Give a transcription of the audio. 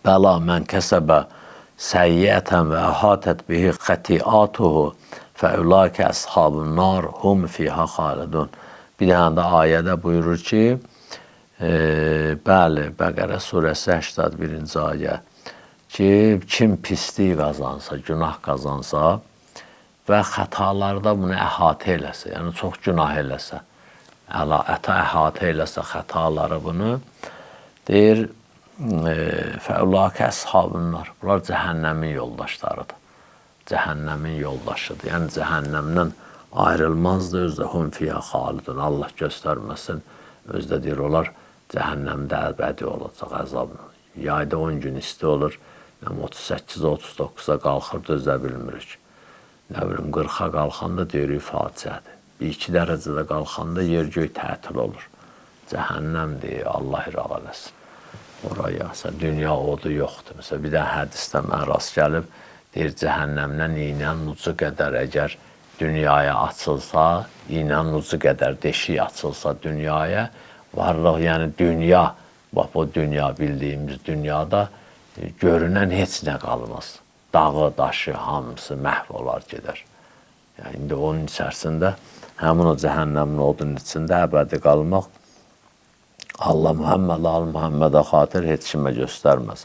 Bəla mən kəsəbə səyyətən və əhatət bihi xətiatuhu fəulaikə əshabun nar hum fiyha xalidun. Bir dənə də ayədə buyurur ki, bəli, Bəqərə surəsi 81-ci ayə ki, kim pislik qazansa, günah qazansa və xətalarda bunu əhatə eləsə, yəni çox günah eləsə, əhatə eləsə xətaları bunu, deyir, fəulaikə əshabunlar. Bunlar cəhənnəmin yoldaşlarıdır. Cəhənnəmin yoldaşıdır. Yəni cəhənnəmdən ayrılmazdı, özdə hum fiyha xalidun. Allah göstərməsin, özdə deyir, onlar cəhənnəmdə əbədi olacaq əzabla. Yayda 10 gün isti olur, 38-39-a qalxır, dözə bilmirik. Nə bilim, 40-a qalxanda deyirik faciədir. 1-2 dərəcədə qalxanda yer-göy tətil olur. Cəhənnəmdir, Allah iraq eləsin. Oraya, dünya odu yoxdur. Məsələn, bir də hədisdə mən rast gəlib, deyir, cəhənnəmdən iynənin ucu qədər əgər dünyaya açılsa, iynənin ucu qədər deşik açılsa dünyaya, varlıq, yəni dünya, bax bu dünya, bildiyimiz dünyada görünən heç nə qalmaz. Dağı, daşı, hamısı məhv olar, gedər. Yəni, indi onun içərisində, həmin o cəhənnəmin odunun içində əbədi qalmaq, Allah Muhammədə xatir heç kimə göstərməz.